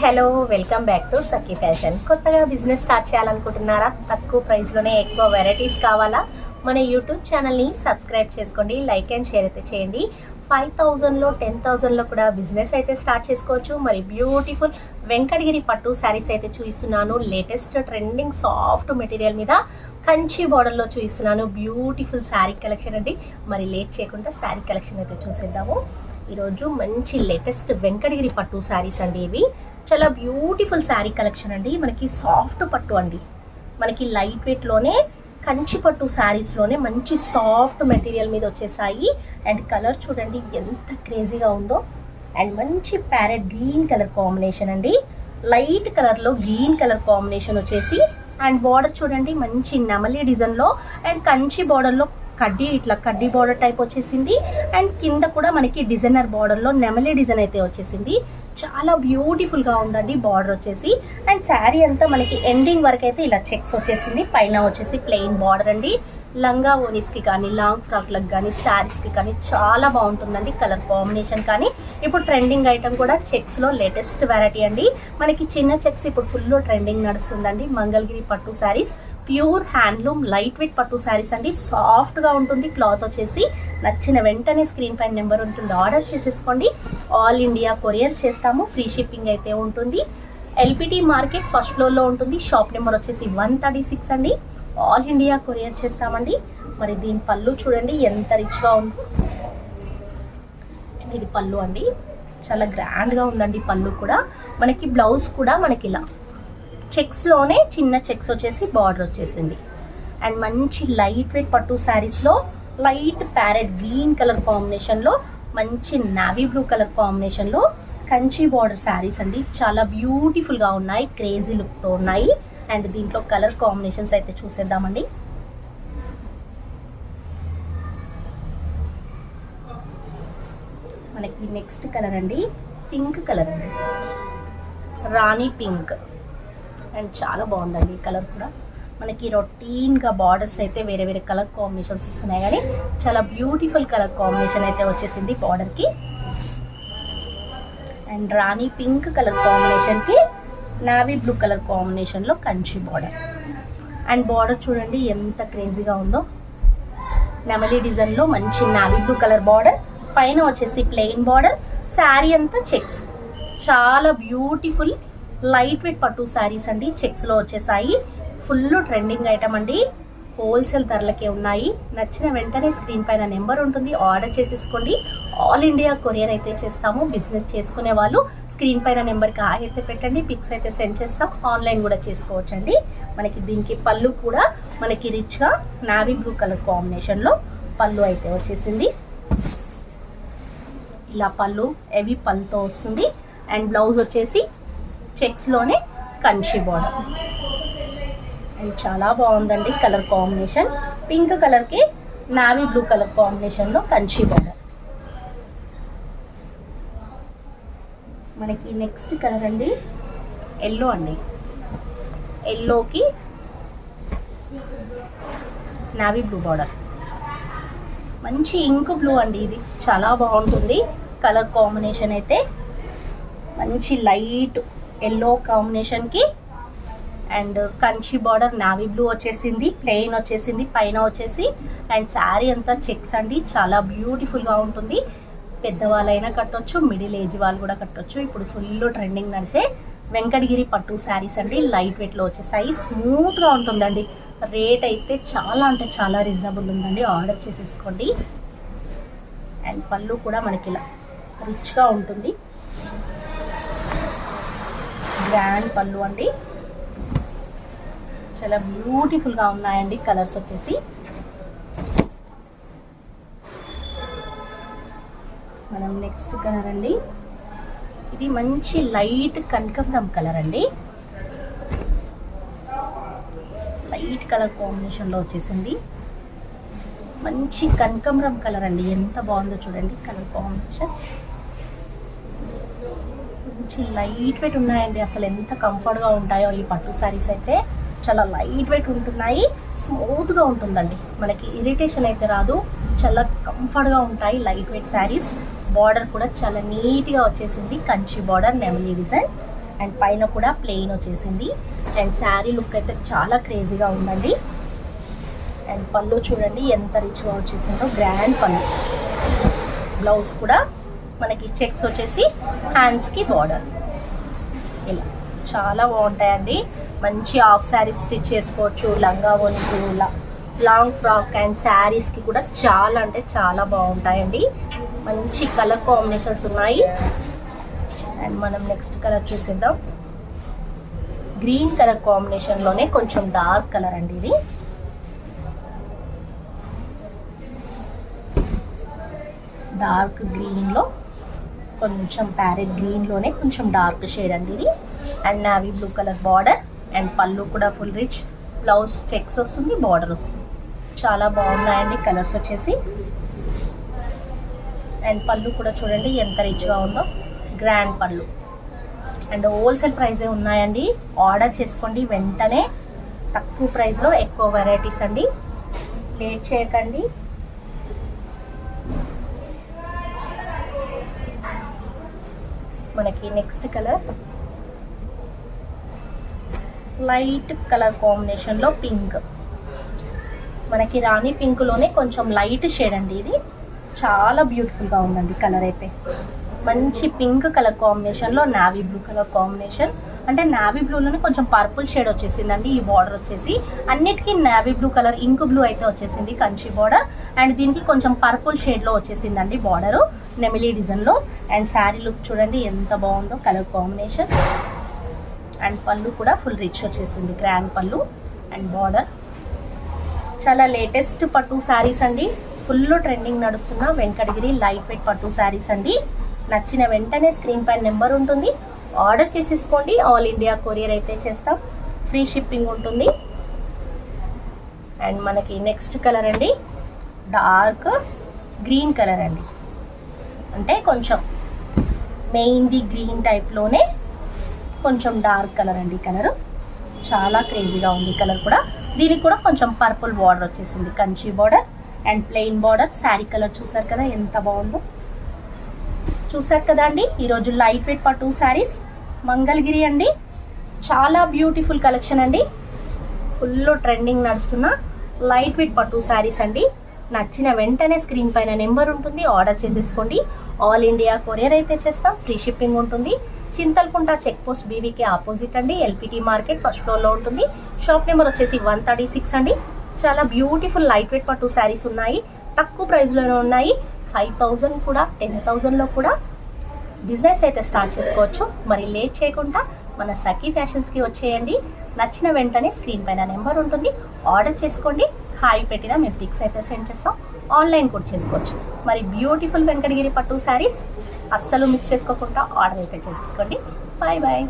Hello, welcome back to Sakhi fashion. కొత్తగా business start చేయాలనుకుంటున్నారా? తక్కువ ప్రైస్లోనే ఎక్కువ వెరైటీస్ కావాలా? మన యూట్యూబ్ ఛానల్ని సబ్స్క్రైబ్ చేసుకోండి, లైక్ అండ్ షేర్ అయితే చేయండి. 5,000లో 10,000లో కూడా బిజినెస్ అయితే స్టార్ట్ చేసుకోవచ్చు. మరి బ్యూటిఫుల్ వెంకటగిరి పట్టు శారీస్ అయితే చూపిస్తున్నాను. లేటెస్ట్ ట్రెండింగ్ సాఫ్ట్ మెటీరియల్ మీద కంచి బార్డర్లో చూపిస్తున్నాను. బ్యూటిఫుల్ శారీ కలెక్షన్ అండి. మరి లేట్ చేయకుండా శారీ కలెక్షన్ అయితే చూసేద్దాము. ఈరోజు మంచి లేటెస్ట్ వెంకటగిరి పట్టు శారీస్ అండి. ఇవి చాలా బ్యూటిఫుల్ శారీ కలెక్షన్ అండి. మనకి సాఫ్ట్ పట్టు అండి, మనకి లైట్ వెయిట్లోనే కంచి పట్టు శారీస్లోనే మంచి సాఫ్ట్ మెటీరియల్ మీద వచ్చేసాయి. అండ్ కలర్ చూడండి ఎంత క్రేజీగా ఉందో. అండ్ మంచి ప్యారెట్ గ్రీన్ కలర్ కాంబినేషన్ అండి, లైట్ కలర్లో గ్రీన్ కలర్ కాంబినేషన్ వచ్చేసి. అండ్ బార్డర్ చూడండి మంచి నెమలి డిజైన్లో అండ్ కంచి బార్డర్లో ఇట్లా కడ్డీ బార్డర్ టైప్ వచ్చేసింది. అండ్ కింద కూడా మనకి డిజైనర్ బార్డర్లో నెమలి డిజైన్ అయితే వచ్చేసింది. చాలా బ్యూటిఫుల్గా ఉందండి బార్డర్ వచ్చేసి. అండ్ శారీ అంతా మనకి ఎండింగ్ వరకు అయితే ఇలా చెక్స్ వచ్చేసింది. పైన వచ్చేసి ప్లెయిన్ బార్డర్ అండి. లంగా ఓనీస్కి కానీ లాంగ్ ఫ్రాక్లకు కానీ శారీస్కి కానీ చాలా బాగుంటుందండి కలర్ కాంబినేషన్. కానీ ఇప్పుడు ట్రెండింగ్ ఐటమ్ కూడా చెక్స్లో లేటెస్ట్ వెరైటీ అండి. మనకి చిన్న చెక్స్ ఇప్పుడు ఫుల్ ట్రెండింగ్ నడుస్తుందండి. మంగళగిరి పట్టు saris pure handloom light weight పట్టు శారీస్ అండి. సాఫ్ట్గా ఉంటుంది క్లాత్ వచ్చేసి. నచ్చిన వెంటనే స్క్రీన్ పైన నెంబర్ ఉంటుంది, ఆర్డర్ చేసేసుకోండి. ఆల్ ఇండియా కొరియర్ చేస్తాము, ఫ్రీ షిప్పింగ్ అయితే ఉంటుంది. ఎల్పిటి మార్కెట్ ఫస్ట్ ఫ్లోర్లో ఉంటుంది. షాప్ నెంబర్ వచ్చేసి 136 అండి. ఆల్ ఇండియా కొరియర్ చేస్తామండి. మరి దీని పళ్ళు చూడండి ఎంత రిచ్గా ఉందో. ఇది పళ్ళు అండి, చాలా గ్రాండ్గా ఉందండి పళ్ళు కూడా. మనకి బ్లౌజ్ కూడా మనకి ఇలా చెక్స్లోనే చిన్న చెక్స్ వచ్చేసి బార్డర్ వచ్చేసింది. అండ్ మంచి లైట్ వెయిట్ పట్టు శారీస్లో లైట్ ప్యారెట్ గ్రీన్ కలర్ కాంబినేషన్లో మంచి నావీ బ్లూ కలర్ కాంబినేషన్లో కంచి బార్డర్ శారీస్ అండి. చాలా బ్యూటిఫుల్గా ఉన్నాయి, క్రేజీ లుక్తో ఉన్నాయి. అండ్ దీంట్లో కలర్ కాంబినేషన్స్ అయితే చూసేద్దామండి. మనకి నెక్స్ట్ కలర్ అండి పింక్ కలర్ అండి, రాణి పింక్. అండ్ చాలా బాగుందండి ఈ కలర్ కూడా. మనకి రొటీన్గా బార్డర్స్ అయితే వేరే వేరే కలర్ కాంబినేషన్స్ ఇస్తున్నాయి, కానీ చాలా బ్యూటిఫుల్ కలర్ కాంబినేషన్ అయితే వచ్చేసింది బార్డర్కి. అండ్ రాణి పింక్ కలర్ కాంబినేషన్కి నావీ బ్లూ కలర్ కాంబినేషన్లో కంచి బార్డర్. అండ్ బార్డర్ చూడండి ఎంత క్రేజీగా ఉందో. నెమలి డిజైన్లో మంచి నావీ బ్లూ కలర్ బార్డర్, పైన వచ్చేసి ప్లెయిన్ బార్డర్. శారీ అంతా చెక్స్, చాలా బ్యూటిఫుల్ లైట్ వెయిట్ పట్టు శారీస్ అండి. చెక్స్లో వచ్చేసాయి. ఫుల్ ట్రెండింగ్ ఐటమ్ అండి, హోల్సేల్ ధరలకే ఉన్నాయి. నచ్చిన వెంటనే స్క్రీన్ పైన నెంబర్ ఉంటుంది, ఆర్డర్ చేసేసుకోండి. ఆల్ ఇండియా కొరియర్ అయితే చేస్తాము. బిజినెస్ చేసుకునే వాళ్ళు స్క్రీన్ పైన నెంబర్కి అయితే పెట్టండి, పిక్స్ అయితే సెండ్ చేస్తాం. ఆన్లైన్ కూడా చేసుకోవచ్చు అండి. మనకి దీనికి పళ్ళు కూడా మనకి రిచ్గా నావీ బ్లూ కలర్ కాంబినేషన్లో పళ్ళు అయితే వచ్చేసింది. ఇలా పళ్ళు హెవీ పళ్ళుతో వస్తుంది. అండ్ బ్లౌజ్ వచ్చేసి చెక్స్లోనే కంచి బార్డర్. అండ్ చాలా బాగుందండి కలర్ కాంబినేషన్. పింక్ కలర్కి నావీ బ్లూ కలర్ కాంబినేషన్లో కంచి బార్డర్. మనకి నెక్స్ట్ కలర్ అండి ఎల్లో అండి. ఎల్లోకి నావీ బ్లూ బార్డర్, మంచి ఇంక్ బ్లూ అండి. ఇది చాలా బాగుంటుంది కలర్ కాంబినేషన్ అయితే. మంచి లైట్ ఎల్లో కాంబినేషన్కి and Kanchi border navy blue వచ్చేసింది, ప్లెయిన్ వచ్చేసింది పైన వచ్చేసి. అండ్ శారీ అంతా చెక్స్ అండి, చాలా బ్యూటిఫుల్గా ఉంటుంది. పెద్దవాళ్ళైనా కట్టొచ్చు, మిడిల్ ఏజ్ వాళ్ళు కూడా కట్టొచ్చు. ఇప్పుడు ఫుల్ ట్రెండింగ్ నడిచే వెంకటగిరి పట్టు శారీస్ అండి. లైట్ వెయిట్లో వచ్చేసాయి, స్మూత్గా ఉంటుందండి. రేట్ అయితే చాలా అంటే చాలా రీజనబుల్ ఉందండి, ఆర్డర్ చేసేసుకోండి. అండ్ పళ్ళు కూడా మనకి ఇలా రిచ్గా ఉంటుంది, గ్రాండ్ పళ్ళు అండి. చాలా బ్యూటిఫుల్గా ఉన్నాయండి కలర్స్ వచ్చేసి. మనం నెక్స్ట్ కలర్ అండి, ఇది మంచి లైట్ కనకాంబరం కలర్ అండి. లైట్ కలర్ కాంబినేషన్లో వచ్చేసింది. మంచి కనకాంబరం కలర్ అండి, ఎంత బాగుందో చూడండి కలర్ కాంబినేషన్. మంచి లైట్ వెయిట్ ఉన్నాయండి. అసలు ఎంత కంఫర్ట్గా ఉంటాయో ఈ పట్టు శారీస్ అయితే. చాలా లైట్ వెయిట్ ఉంటున్నాయి, స్మూత్గా ఉంటుందండి. మనకి ఇరిటేషన్ అయితే రాదు, చాలా కంఫర్ట్గా ఉంటాయి లైట్ వెయిట్ శారీస్. బార్డర్ కూడా చాలా నీట్గా వచ్చేసింది, కంచి బార్డర్ నెమలి డిజైన్. అండ్ పైన కూడా ప్లెయిన్ వచ్చేసింది. అండ్ శారీ లుక్ అయితే చాలా క్రేజీగా ఉందండి. అండ్ పళ్ళు చూడండి ఎంత రిచ్గా వచ్చేసిందో, గ్రాండ్ పళ్ళు. బ్లౌజ్ కూడా మనకి చెక్స్ వచ్చేసి హ్యాండ్స్కి బార్డర్. ఇలా చాలా బాగుంటాయండి. మంచి హాఫ్ శారీస్ స్టిచ్ చేసుకోవచ్చు, లంగా ఓనీస్, లాంగ్ ఫ్రాక్ అండ్ శారీస్కి కూడా చాలా అంటే చాలా బాగుంటాయండి. మంచి కలర్ కాంబినేషన్స్ ఉన్నాయి. అండ్ మనం నెక్స్ట్ కలర్ చూసేద్దాం. గ్రీన్ కలర్ కాంబినేషన్లోనే కొంచెం డార్క్ కలర్ అండి ఇది. డార్క్ గ్రీన్లో కొంచెం ప్యారెట్ గ్రీన్లోనే కొంచెం డార్క్ షేడ్ అండి ఇది. And navy blue colour border. And పళ్ళు కూడా ఫుల్ రిచ్. బ్లౌజ్ చెక్స్ వస్తుంది, బార్డర్ వస్తుంది. చాలా బాగున్నాయండి కలర్స్ వచ్చేసి. అండ్ పళ్ళు కూడా చూడండి ఎంత రిచ్గా ఉందో, గ్రాండ్ పళ్ళు. అండ్ హోల్సేల్ ప్రైజే ఉన్నాయండి. ఆర్డర్ చేసుకోండి వెంటనే, తక్కువ ప్రైస్లో ఎక్కువ వెరైటీస్ అండి. లేట్ చేయకండి. మనకి నెక్స్ట్ కలర్ లైట్ కలర్ కాంబినేషన్లో పింక్. మనకి రాణి పింక్లోనే కొంచెం లైట్ షేడ్ అండి ఇది. చాలా బ్యూటిఫుల్గా ఉందండి కలర్ అయితే. మంచి పింక్ కలర్ కాంబినేషన్లో నావీ బ్లూ కలర్ కాంబినేషన్. అంటే నావీ బ్లూలోనే కొంచెం పర్పుల్ షేడ్ వచ్చేసిందండి. ఈ బార్డర్ వచ్చేసి అన్నిటికీ navy blue colour, ink blue అయితే వచ్చేసింది కంచి బార్డర్. అండ్ దీనికి కొంచెం పర్పుల్ షేడ్లో వచ్చేసిందండి బార్డరు, నెమిలీ డిజైన్లో. అండ్ శారీ లుక్ చూడండి ఎంత బాగుందో కలర్ కాంబినేషన్. అండ్ పళ్ళు కూడా ఫుల్ రిచ్ వచ్చేసింది, గ్రాండ్ పళ్ళు అండ్ బార్డర్. చాలా లేటెస్ట్ పట్టు శారీస్ అండి. ఫుల్ ట్రెండింగ్ నడుస్తున్న వెంకటగిరి లైట్ వెయిట్ పట్టు శారీస్ అండి. నచ్చిన వెంటనే స్క్రీన్ పైన నెంబర్ ఉంటుంది, ఆర్డర్ చేసేసుకోండి. ఆల్ ఇండియా కొరియర్ అయితే చేస్తాం, ఫ్రీ షిప్పింగ్ ఉంటుంది. అండ్ మనకి నెక్స్ట్ కలర్ అండి డార్క్ గ్రీన్ కలర్ అండి. అంటే కొంచెం మెయిన్ది గ్రీన్ టైప్లోనే కొంచెం డార్క్ కలర్ అండి. కలర్ చాలా క్రేజీగా ఉంది కలర్ కూడా. దీనికి కూడా కొంచెం పర్పుల్ బార్డర్ వచ్చేసింది, Kanchi border and plain border. Sari colour చూసారు కదా ఎంత బాగుందో. చూసారు కదా అండి ఈరోజు లైట్ వెయిట్ పట్టు శారీస్ మంగళగిరి అండి. చాలా బ్యూటిఫుల్ కలెక్షన్ అండి. ఫుల్ ట్రెండింగ్ నడుస్తున్న లైట్ వెయిట్ పట్టు శారీస్ అండి. నచ్చిన వెంటనే స్క్రీన్ పైన నెంబర్ ఉంటుంది, ఆర్డర్ చేసేసుకోండి. ఆల్ ఇండియా కొరియర్ అయితే చేస్తాం, ఫ్రీ షిప్పింగ్ ఉంటుంది. Chintalkunta check post BVK opposite అండి, ఎల్పిటి మార్కెట్ ఫస్ట్ ఫ్లోర్లో ఉంటుంది. షాప్ నెంబర్ వచ్చేసి 136 అండి. చాలా బ్యూటిఫుల్ లైట్ వెయిట్ పట్టు శారీస్ ఉన్నాయి, తక్కువ ప్రైస్లోనే ఉన్నాయి. 5,000 కూడా 10,000లో కూడా బిజినెస్ అయితే స్టార్ట్ చేసుకోవచ్చు. మరి లేట్ చేయకుండా మన సఖీ ఫ్యాషన్స్కి వచ్చేయండి. నచ్చిన వెంటనే స్క్రీన్ పైన నెంబర్ ఉంటుంది, ఆర్డర్ చేసుకోండి. హాయ్ పెట్టినా మేము పిక్స్ అయితే సెండ్ చేస్తాం, ఆన్లైన్ కూడా చేసుకోవచ్చు. మరి బ్యూటిఫుల్ వెంకటగిరి పట్టు శారీస్ అస్సలు మిస్ చేసుకోకుండా ఆర్డర్ అయితే చేసేసుకోండి. Bye bye.